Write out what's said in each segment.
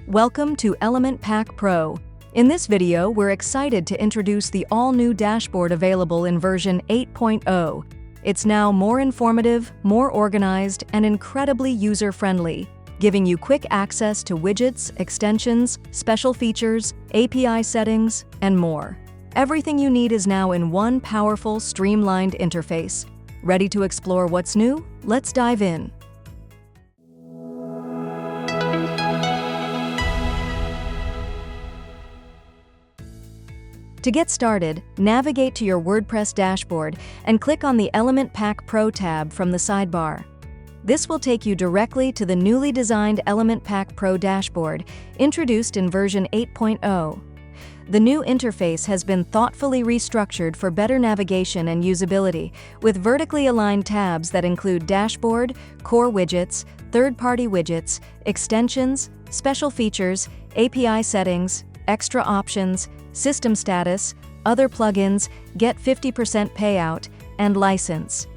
Welcome to Element Pack Pro. In this video, we're excited to introduce the all-new dashboard available in version 8.0. It's now more informative, more organized, and incredibly user-friendly, giving you quick access to widgets, extensions, special features, API settings, and more. Everything you need is now in one powerful, streamlined interface. Ready to explore what's new? Let's dive in. To get started, navigate to your WordPress dashboard and click on the Element Pack Pro tab from the sidebar. This will take you directly to the newly designed Element Pack Pro dashboard, introduced in version 8.0. The new interface has been thoughtfully restructured for better navigation and usability, with vertically aligned tabs that include Dashboard, Core Widgets, Third-Party Widgets, Extensions, Special Features, API Settings, Extra Options, System Status, Other Plugins, Get 50% Payout, and License.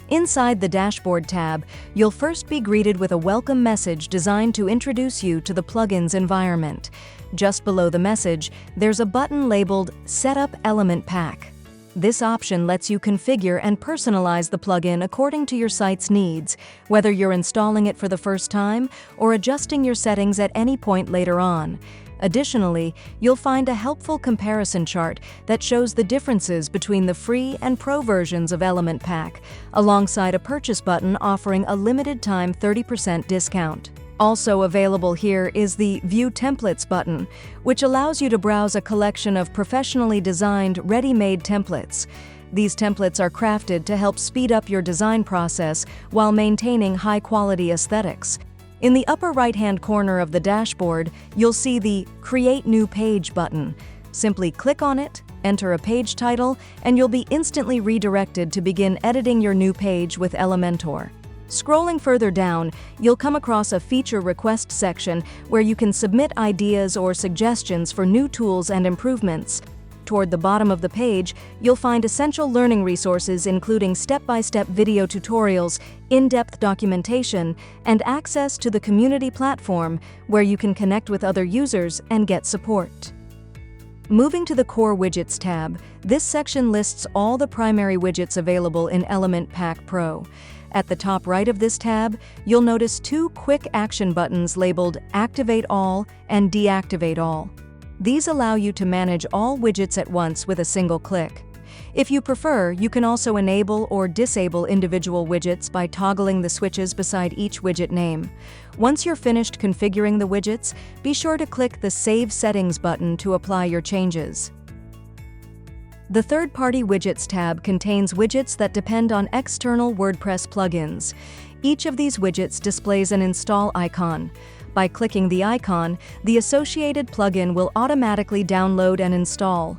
Inside the Dashboard tab, you'll first be greeted with a welcome message designed to introduce you to the plugins environment. Just below the message, there's a button labeled Setup Element Pack. This option lets you configure and personalize the plugin according to your site's needs, whether you're installing it for the first time or adjusting your settings at any point later on. Additionally, you'll find a helpful comparison chart that shows the differences between the free and pro versions of Element Pack, alongside a purchase button offering a limited-time 30% discount. Also available here is the View Templates button, which allows you to browse a collection of professionally designed, ready-made templates. These templates are crafted to help speed up your design process while maintaining high-quality aesthetics. In the upper right-hand corner of the dashboard, you'll see the Create New Page button. Simply click on it, enter a page title, and you'll be instantly redirected to begin editing your new page with Elementor. Scrolling further down, you'll come across a Feature Request section where you can submit ideas or suggestions for new tools and improvements. Toward the bottom of the page, you'll find essential learning resources including step-by-step video tutorials, in-depth documentation, and access to the community platform where you can connect with other users and get support. Moving to the Core Widgets tab, this section lists all the primary widgets available in Element Pack Pro. At the top right of this tab, you'll notice two quick action buttons labeled Activate All and Deactivate All. These allow you to manage all widgets at once with a single click. If you prefer, you can also enable or disable individual widgets by toggling the switches beside each widget name. Once you're finished configuring the widgets, be sure to click the Save Settings button to apply your changes. The Third-Party Widgets tab contains widgets that depend on external WordPress plugins. Each of these widgets displays an install icon. By clicking the icon, the associated plugin will automatically download and install.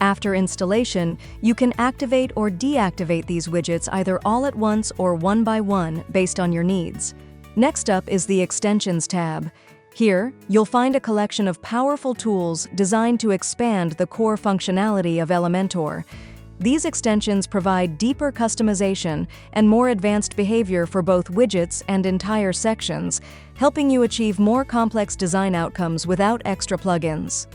After installation, you can activate or deactivate these widgets either all at once or one by one based on your needs. Next up is the Extensions tab. Here, you'll find a collection of powerful tools designed to expand the core functionality of Elementor. These extensions provide deeper customization and more advanced behavior for both widgets and entire sections, helping you achieve more complex design outcomes without extra plugins.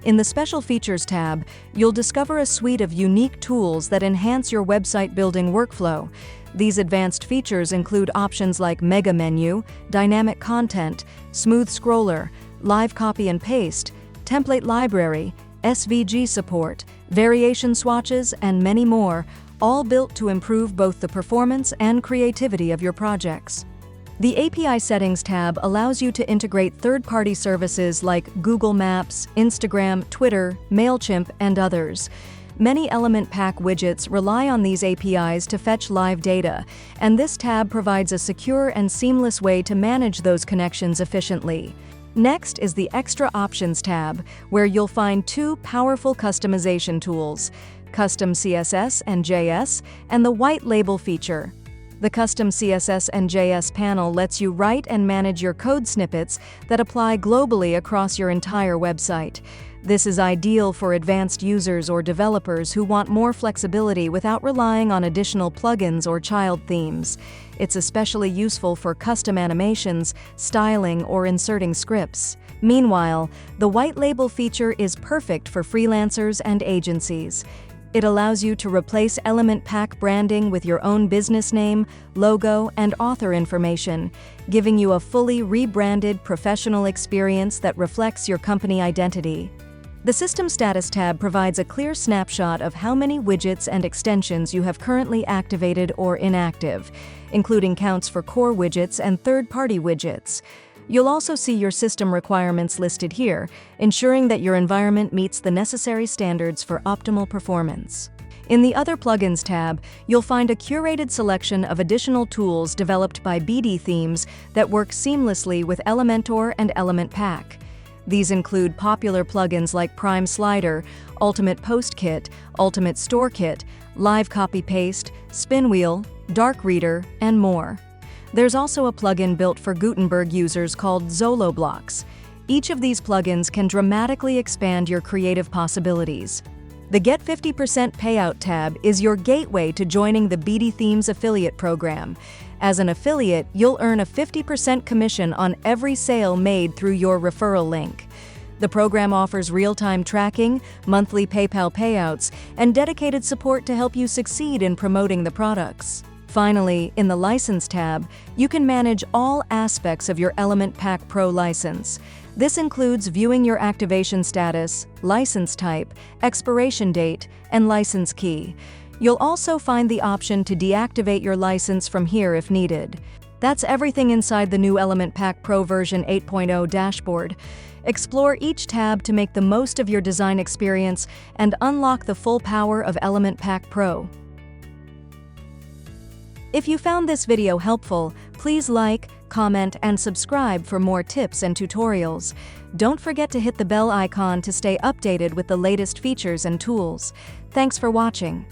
In the Special Features tab, you'll discover a suite of unique tools that enhance your website building workflow. These advanced features include options like Mega Menu, Dynamic Content, Smooth Scroller, Live Copy and Paste, Template Library, SVG support, variation swatches, and many more, all built to improve both the performance and creativity of your projects. The API Settings tab allows you to integrate third-party services like Google Maps, Instagram, Twitter, MailChimp, and others. Many Element Pack widgets rely on these APIs to fetch live data, and this tab provides a secure and seamless way to manage those connections efficiently. Next is the Extra Options tab, where you'll find two powerful customization tools, Custom CSS and JS, and the White Label feature. The Custom CSS and JS panel lets you write and manage your code snippets that apply globally across your entire website. This is ideal for advanced users or developers who want more flexibility without relying on additional plugins or child themes. It's especially useful for custom animations, styling, or inserting scripts. Meanwhile, the white label feature is perfect for freelancers and agencies. It allows you to replace Element Pack branding with your own business name, logo, and author information, giving you a fully rebranded professional experience that reflects your company identity. The System Status tab provides a clear snapshot of how many widgets and extensions you have currently activated or inactive, including counts for core widgets and third-party widgets. You'll also see your system requirements listed here, ensuring that your environment meets the necessary standards for optimal performance. In the Other Plugins tab, you'll find a curated selection of additional tools developed by BdThemes that work seamlessly with Elementor and Element Pack. These include popular plugins like Prime Slider, Ultimate Post Kit, Ultimate Store Kit, Live Copy Paste, Spinwheel, Dark Reader, and more. There's also a plugin built for Gutenberg users called Zolo Blocks. Each of these plugins can dramatically expand your creative possibilities. The Get 50% Payout tab is your gateway to joining the BdThemes affiliate program. As an affiliate, you'll earn a 50% commission on every sale made through your referral link. The program offers real-time tracking, monthly PayPal payouts, and dedicated support to help you succeed in promoting the products. Finally, in the License tab, you can manage all aspects of your Element Pack Pro license. This includes viewing your activation status, license type, expiration date, and license key. You'll also find the option to deactivate your license from here if needed. That's everything inside the new Element Pack Pro version 8.0 dashboard. Explore each tab to make the most of your design experience and unlock the full power of Element Pack Pro. If you found this video helpful, please like, comment, and subscribe for more tips and tutorials. Don't forget to hit the bell icon to stay updated with the latest features and tools. Thanks for watching.